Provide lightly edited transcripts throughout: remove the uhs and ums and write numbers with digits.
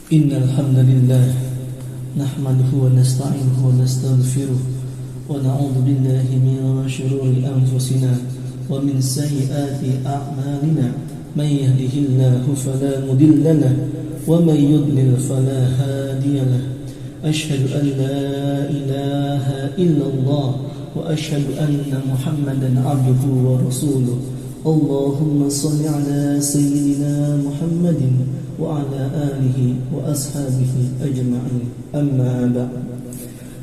إن الحمد لله نحمده ونستعينه ونستغفره ونعوذ بالله من شرور أنفسنا ومن سيئات أعمالنا من يهده الله فلا مضل له ومن يضلل فلا هادي له أشهد أن لا إله إلا الله وأشهد أن محمدا عبده ورسوله اللهم صل على سيدنا محمد وعلى آله وأصحابه أجمعين أما بعد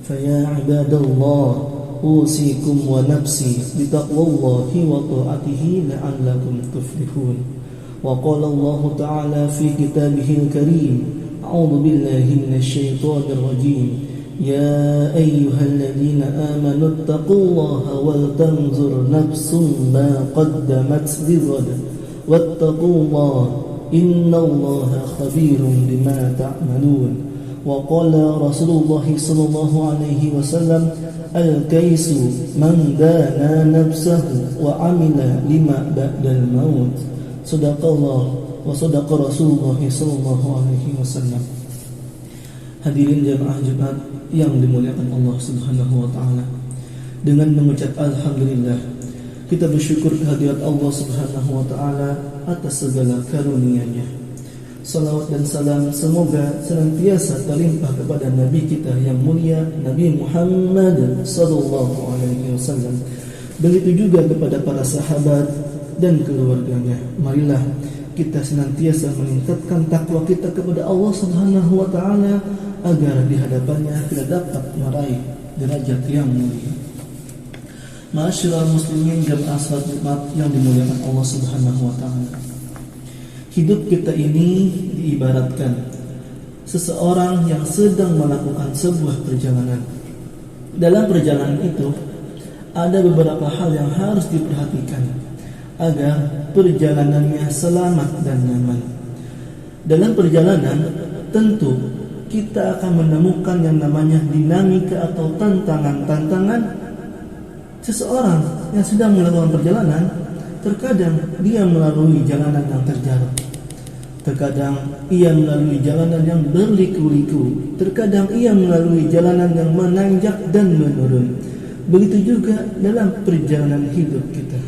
فيا عباد الله أوصيكم ونفسي بتقوى الله وطاعته لعلكم تفلحون وقال الله تعالى في كتابه الكريم أعوذ بالله من الشيطان الرجيم يا أيها الذين آمنوا اتقوا الله ولتنظر نفس ما قدمت لغد واتقوا الله إن الله خبير بما تعملون وقال رسول الله صلى الله عليه وسلم الكيس من دان نفسه وعمل لما بعد الموت صدق الله وصدق رسول الله صلى الله عليه وسلم. Hadirin jamaah Jumat yang dimuliakan Allah Subhanahu wa taala. Dengan mengucap alhamdulillah, kita bersyukur kehadirat Allah Subhanahu wa taala atas segala karunia-Nya. Salawat dan salam semoga senantiasa terlimpah kepada Nabi kita yang mulia Nabi Muhammad sallallahu alaihi wasallam. Begitu juga kepada para sahabat dan keluarganya. Marilah kita senantiasa meningkatkan takwa kita kepada Allah Subhanahu wa taala agar di hadapannya kita dapat meraih derajat yang mulia. Ma'asyiral muslimin jamaah salat Jumat yang dimuliakan Allah Subhanahu wa taala. Hidup kita ini diibaratkan seseorang yang sedang melakukan sebuah perjalanan. Dalam perjalanan itu ada beberapa hal yang harus diperhatikan agar perjalanannya selamat dan nyaman. Dalam perjalanan tentu kita akan menemukan yang namanya dinamika atau tantangan-tantangan. Seseorang yang sedang melakukan perjalanan, terkadang dia melalui jalanan yang terjal, terkadang ia melalui jalanan yang berliku-liku, terkadang ia melalui jalanan yang menanjak dan menurun. Begitu juga dalam perjalanan hidup kita.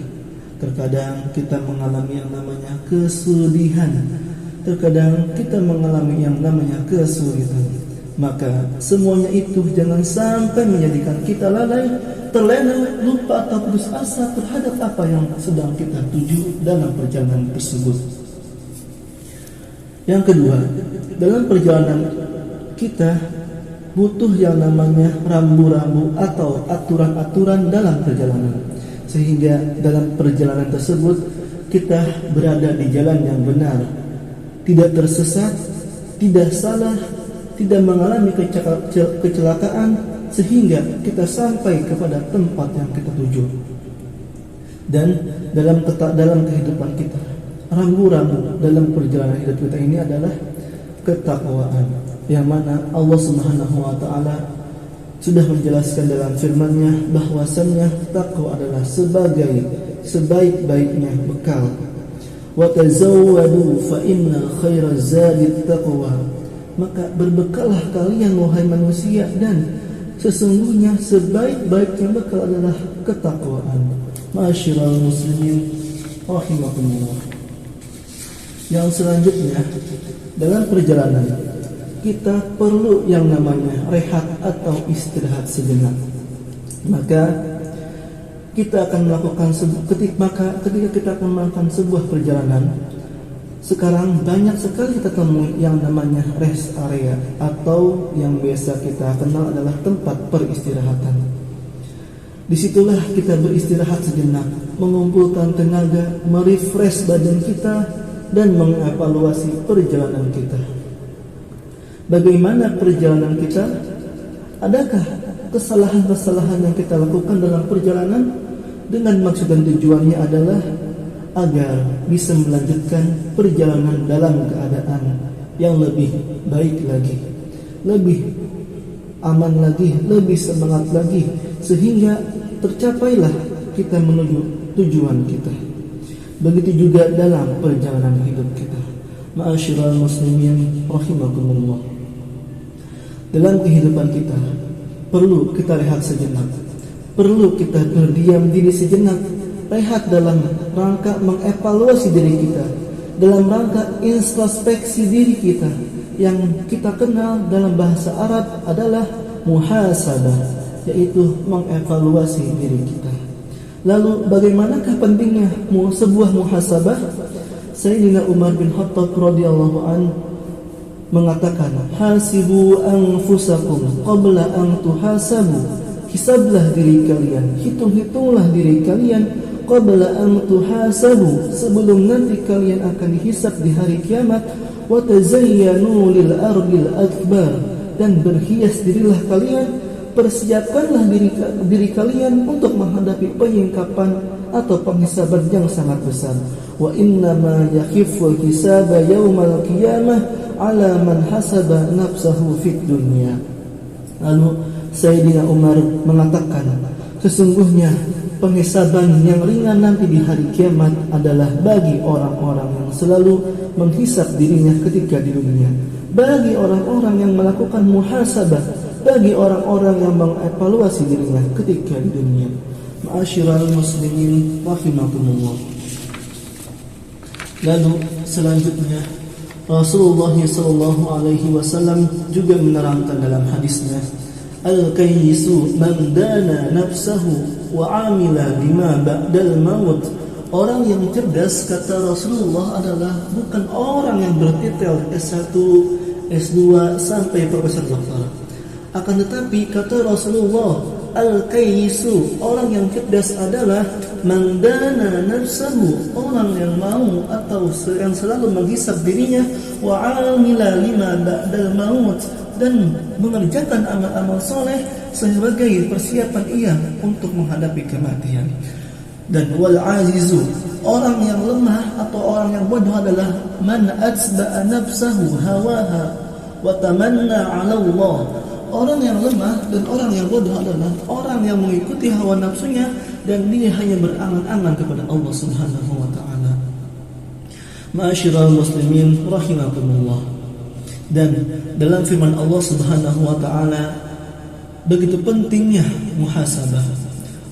Terkadang kita mengalami yang namanya kesedihan, terkadang kita mengalami yang namanya kesulitan. Maka semuanya itu jangan sampai menjadikan kita lalai, terlena, lupa atau putus asa terhadap apa yang sedang kita tuju dalam perjalanan tersebut. Yang kedua, dalam perjalanan kita butuh yang namanya rambu-rambu atau aturan-aturan dalam perjalanan, sehingga dalam perjalanan tersebut kita berada di jalan yang benar, tidak tersesat, tidak salah, tidak mengalami kecelakaan, sehingga kita sampai kepada tempat yang kita tuju. Dan dalam kehidupan kita, rambu-rambu dalam perjalanan hidup kita ini adalah ketakwaan, yang mana Allah Subhanahu wa taala sudah menjelaskan dalam firman-Nya bahwasannya takwa adalah sebagai sebaik-baiknya bekal. Wa tazawwadu fa inna khairaz zadi taqwa. Maka berbekallah kalian wahai manusia, dan sesungguhnya sebaik-baiknya bekal adalah ketakwaan. Ma'asyiral muslimin rahimakumullah. Yang selanjutnya, dalam perjalanan kita perlu yang namanya rehat atau istirahat sejenak. Maka kita akan melakukan ketika kita akan melakukan sebuah perjalanan, sekarang banyak sekali kita temui yang namanya rest area atau yang biasa kita kenal adalah tempat peristirahatan. Disitulah kita beristirahat sejenak, mengumpulkan tenaga, merefresh badan kita, dan mengevaluasi perjalanan kita. Bagaimana perjalanan kita? Adakah kesalahan-kesalahan yang kita lakukan dalam perjalanan? Dengan maksud dan tujuannya adalah agar bisa melanjutkan perjalanan dalam keadaan yang lebih baik lagi, lebih aman lagi, lebih semangat lagi, sehingga tercapailah kita menuju tujuan kita. Begitu juga dalam perjalanan hidup kita. Ma'asyiral muslimin rahimakumullah. Dalam kehidupan kita perlu kita rehat sejenak, perlu kita berdiam diri sejenak, rehat dalam rangka mengevaluasi diri kita, dalam rangka introspeksi diri kita, yang kita kenal dalam bahasa Arab adalah muhasabah, yaitu mengevaluasi diri kita. Lalu bagaimanakah pentingnya sebuah muhasabah? Sayyidina Umar bin Khattab radhiyallahu an mengatakan, hasibu anfusakum qabla an tuhasabu. Hisablah diri kalian, hitung-hitunglah diri kalian qabla an tuhasabu, sebelum nanti kalian akan dihisab di hari kiamat. Wa tazayyanu lil ardil akbar, dan berhias dirilah kalian, persiapkanlah diri kalian untuk menghadapi penyingkapan atau penghisaban yang sangat besar. Wa inna ma yakhiful hisaba yaumal qiyamah ala man hasaba nafsahu fid dunya. Lalu Sayyidina Umar mengatakan, sesungguhnya penghisaban yang ringan nanti di hari kiamat adalah bagi orang-orang yang selalu menghisab dirinya ketika di dunia, bagi orang-orang yang melakukan muhasabah, bagi orang-orang yang mengevaluasi dirinya ketika di dunia. Ma'asyiral muslimin rahimakumullah. Lalu selanjutnya Rasulullah SAW juga menerangkan dalam hadisnya, al-kayyisu man dana nafsahu wa amila bima ba'dal maut. Orang yang cerdas, kata Rasulullah, adalah bukan orang yang bertitel S1, S2 sampai profesor doktor. Akan tetapi kata Rasulullah, al-kayyisu, orang yang cerdas adalah man dana nafsahu, orang yang mau atau yang selalu menghisab dirinya, wa amila lima ba'dal maut, dan mengerjakan amal-amal soleh sebagai persiapan ia untuk menghadapi kematian. Dan wal azizu, orang yang lemah atau orang yang bodoh adalah man atsba'a nafsahu hawaha wa tamanna 'ala Allah. Orang yang lemah dan orang yang bodoh adalah orang yang mengikuti hawa nafsunya dan dia hanya berangan-angan kepada Allah Subhanahu wa taala. Ma'asyiral muslimin rahimakumullah. Dan dalam firman Allah Subhanahu wa taala begitu pentingnya muhasabah.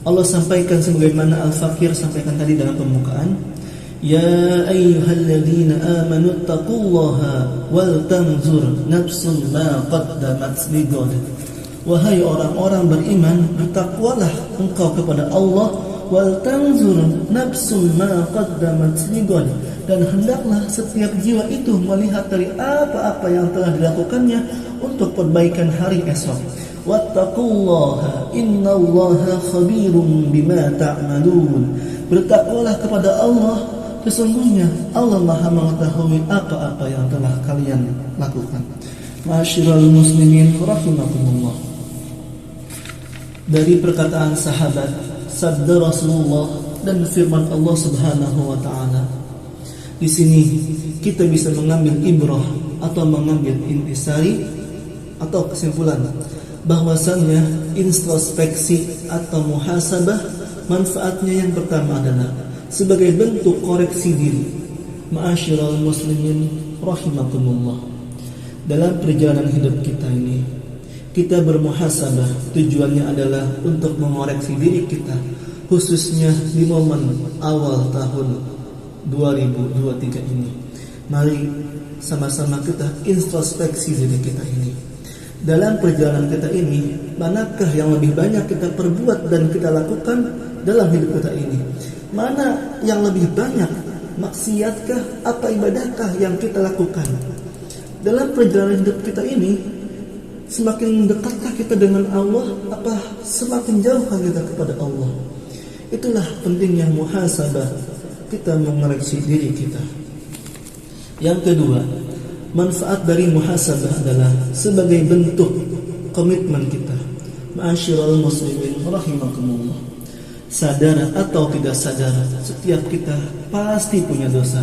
Allah sampaikan sebagaimana Al-Fakir sampaikan tadi dalam pembukaan, ya ayyuhalladzina amanu taqullaha wal tanzur nafsun ma qaddamat lighad. Wahai orang-orang beriman, bertakwalah engkau kepada Allah, wal tanzur nafsun ma qaddamat lighad, dan hendaklah setiap jiwa itu melihat dari apa-apa yang telah dilakukannya untuk perbaikan hari esok. Wattaqullaha innallaha khabirum bima ta'malun. Bertakwalah kepada Allah, sesungguhnya Allah Maha mengetahui apa-apa yang telah kalian lakukan. Ma'asyiral muslimin rahimakumullah. Dari perkataan sahabat, sabda Rasulullah dan firman Allah Subhanahu wa taala. Di sini kita bisa mengambil ibrah atau mengambil intisari atau kesimpulan bahwasannya introspeksi atau muhasabah manfaatnya yang pertama adalah sebagai bentuk koreksi diri. Ma'asyiral muslimin rahimakumullah. Dalam perjalanan hidup kita ini, kita bermuhasabah, tujuannya adalah untuk mengoreksi diri kita, khususnya di momen awal tahun 2023 ini. Mari sama-sama kita introspeksi diri kita ini. Dalam perjalanan kita ini, manakah yang lebih banyak kita perbuat dan kita lakukan dalam hidup kita ini? Mana yang lebih banyak, maksiatkah atau ibadahkah yang kita lakukan? Dalam perjalanan hidup kita ini, semakin dekatkah kita dengan Allah, apa semakin jauhkah kita kepada Allah? Itulah pentingnya muhasabah, kita mengoreksi diri kita. Yang kedua, manfaat dari muhasabah adalah sebagai bentuk komitmen kita. Ma'asyiral muslimin rahimakumullah. Sadar atau tidak sadar, setiap kita pasti punya dosa.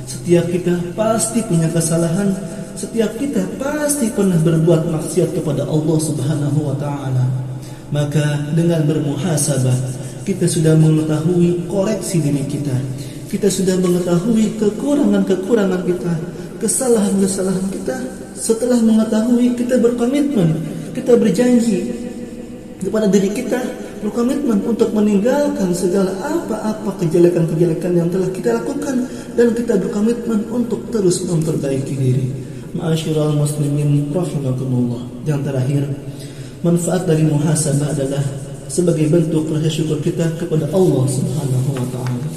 Setiap kita pasti punya kesalahan. Setiap kita pasti pernah berbuat maksiat kepada Allah Subhanahu wa taala. Maka dengan bermuhasabah, kita sudah mengetahui koreksi diri kita. Kita sudah mengetahui kekurangan-kekurangan kita. kesalahan-kesalahan kita. Setelah mengetahui, kita berkomitmen, kita berjanji kepada diri kita, berkomitmen untuk meninggalkan segala apa-apa kejelekan-kejelekan yang telah kita lakukan, dan kita berkomitmen untuk terus memperbaiki diri. Ma'asyiral muslimin rahimakumullah. Yang terakhir, manfaat dari muhasabah adalah sebagai bentuk rasa syukur kita kepada Allah Subhanahu wa taala.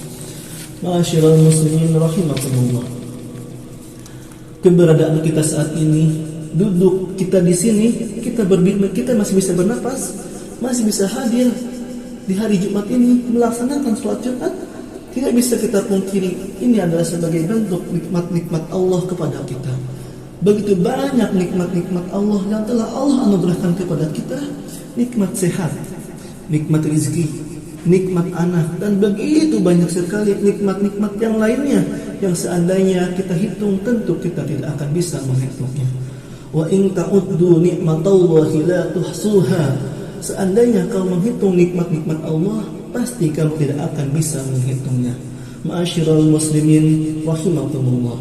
Ma'asyiral muslimin rahimakumullah. Keberadaan kita saat ini, duduk kita di sini, kita masih bisa bernapas, masih bisa hadir di hari Jumat ini melaksanakan sholat Jumat, tidak bisa kita pungkiri ini adalah sebagai bentuk nikmat-nikmat Allah kepada kita. Begitu banyak nikmat-nikmat Allah yang telah Allah anugerahkan kepada kita, nikmat sehat, nikmat rezeki, nikmat anak, dan begitu banyak sekali nikmat-nikmat yang lainnya yang seandainya kita hitung tentu kita tidak akan bisa menghitungnya. Wa in ta'uddu ni'matallahi la tuhsuha. Seandainya kau menghitung nikmat-nikmat Allah, pasti kamu tidak akan bisa menghitungnya. Ma'asyiral muslimin rahimakumullah.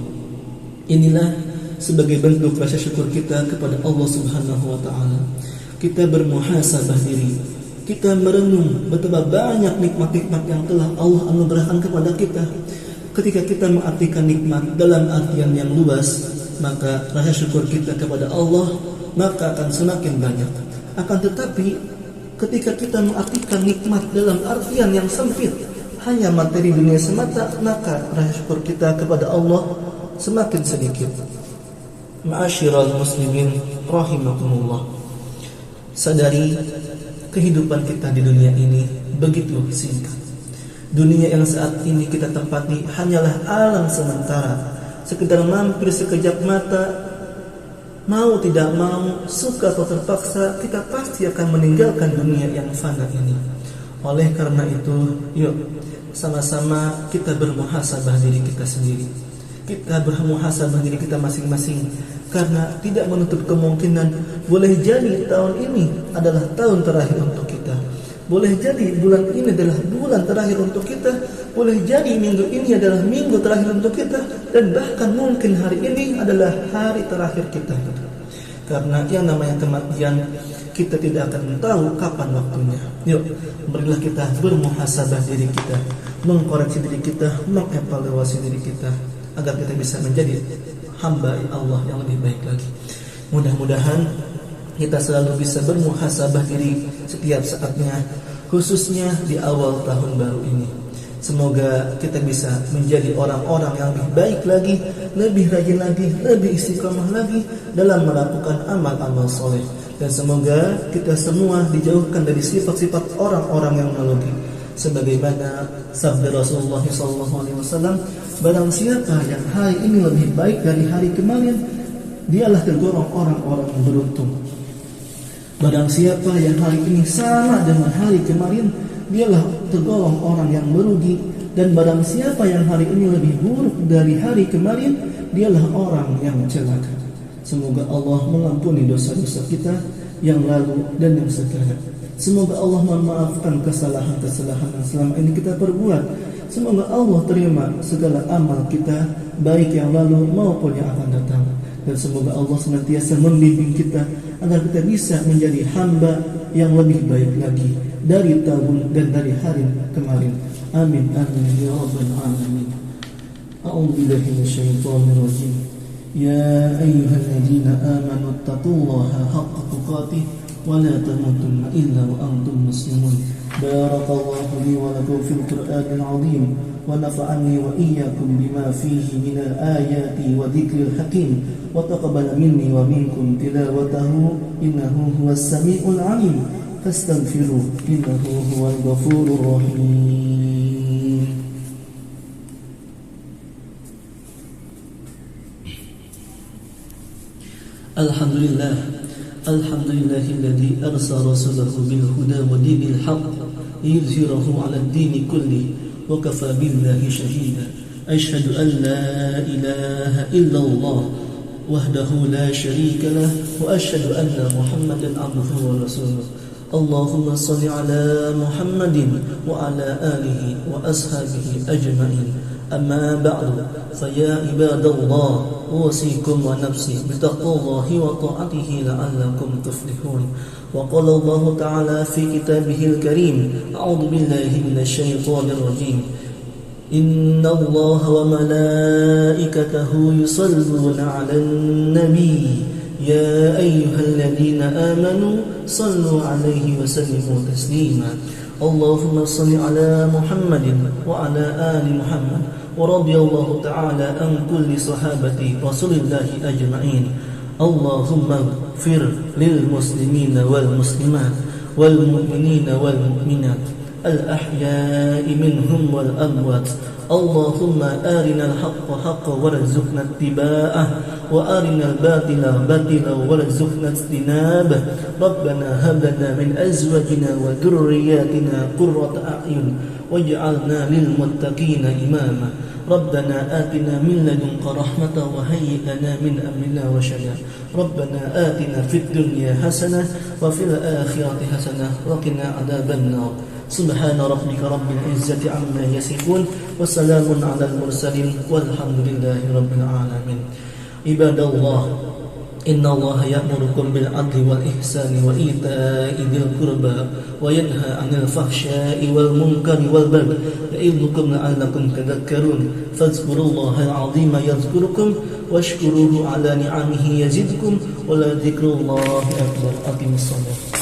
Inilah sebagai bentuk rasa syukur kita kepada Allah Subhanahu wa taala. Kita bermuhasabah diri. Kita merenung betapa banyak nikmat-nikmat yang telah Allah anugerahkan kepada kita. Ketika kita mengartikan nikmat dalam artian yang luas, maka rasa syukur kita kepada Allah maka akan semakin banyak. Akan tetapi ketika kita mengartikan nikmat dalam artian yang sempit, hanya materi dunia semata, maka rasa syukur kita kepada Allah semakin sedikit. Ma'asyiral muslimin rahimakumullah. Sadari kehidupan kita di dunia ini begitu singkat. Dunia yang saat ini kita tempati hanyalah alam sementara, sekedar mampir sekejap mata. Mau tidak mau, suka atau terpaksa, kita pasti akan meninggalkan dunia yang fana ini. Oleh karena itu, yuk sama-sama kita bermuhasabah diri kita sendiri. Kita bermuhasabah diri kita masing-masing, karena tidak menutup kemungkinan boleh jadi tahun ini adalah tahun terakhir untuk kita. Boleh jadi bulan ini adalah bulan terakhir untuk kita. Boleh jadi minggu ini adalah minggu terakhir untuk kita. Dan bahkan mungkin hari ini adalah hari terakhir kita. Karena yang namanya kematian, kita tidak akan tahu kapan waktunya. Yuk, marilah kita bermuhasabah diri kita, mengkoreksi diri kita, mengevaluasi diri kita, agar kita bisa menjadi hamba Allah yang lebih baik lagi. Mudah-mudahan kita selalu bisa bermuhasabah diri setiap saatnya, khususnya di awal tahun baru ini. Semoga kita bisa menjadi orang-orang yang lebih baik lagi, lebih rajin lagi, lebih istiqamah lagi dalam melakukan amal-amal soleh. Dan semoga kita semua dijauhkan dari sifat-sifat orang-orang yang melogi. Sebagaimana sabda Rasulullah SAW, barang siapa yang hari ini lebih baik dari hari kemarin, dialah tergolong orang-orang yang beruntung. Barang siapa yang hari ini sama dengan hari kemarin, dialah tergolong orang yang merugi. Dan barang siapa yang hari ini lebih buruk dari hari kemarin, dialah orang yang celaka. Semoga Allah mengampuni dosa-dosa kita yang lalu dan yang sekarang. Semoga Allah memaafkan kesalahan-kesalahan yang selama ini kita perbuat. Semoga Allah terima segala amal kita, baik yang lalu maupun yang akan datang. Dan semoga Allah senantiasa membimbing kita agar kita bisa menjadi hamba yang lebih baik lagi dari tahun dan dari hari kemarin. Amin amin ya rabbal alamin. A'udzu billahi minasyaitonir rajim. Ya ayyuhalladzina amanu taqullaha haqqa tuqatih wa la tamutunna illa wa antum muslimun. Barakallahu li wa lakum fil Qur'anil 'azim wa nafa'ani wa iyyakum bima fihi minal ayati wa dzikril hakim wa taqabbal minni wa minkum tilawatahu innahu huwas samiul 'alim. Fastaghfiruh innahu huwal ghafurur rahim. Alhamdulillah, alhamdulillahilladzi arsala rasulahu bil huda wa dinil haqq liyuzhirahu 'alad dini kulli wa kafa billahi shahida. Asyhadu an la ilaha illallah wahdahu la syarika lah wa asyhadu anna Muhammadan 'abduhu wa rasuluh. Allahumma salli ala Muhammadin wa ala alihi wa ashabihi ajma'in. Amma ba'du, fa ya ibadallah أوصيكم ونفسي بتقوى الله وطاعته لعلكم تفلحون. وقال الله تعالى في كتابه الكريم: أعوذ بالله من الشيطان الرجيم: إن الله وملائكته يصلون على النبي يا أيها الذين آمنوا صلوا عليه وسلموا تسليما. اللهم صل على محمد وعلى آل محمد ورضي الله تعالى عن كل صحابة رسول الله أجمعين. اللهم اغفر للمسلمين والمسلمات والمؤمنين والمؤمنات الأحياء منهم والأموات. اللهم أرنا الحق حقا وارزقنا اتباعه وأرنا الباطل باطلا وارزقنا اجتنابه. ربنا هب لنا من أزواجنا وذرياتنا قرة أعين واجعلنا للمتقين إماما. ربنا آتنا من لدنك رحمة وهيئ لنا من أمرنا رشدا. ربنا آتنا في الدنيا حسنة وفي الآخرة حسنة وقنا عذاب النار. سبحان ربك رب العزة عما يصفون وسلام على المرسلين والحمد لله رب العالمين. عباد الله، إن الله يأمركم بالعدل والإحسان وإيتاء ذي القربى وينهى عن الفحشاء والمنكر والبغي يعظكم لعلكم تذكرون. فاذكروا الله العظيم يذكركم واشكروه على نعمه يزدكم ولذكر الله أكبر. أقم الصلاة.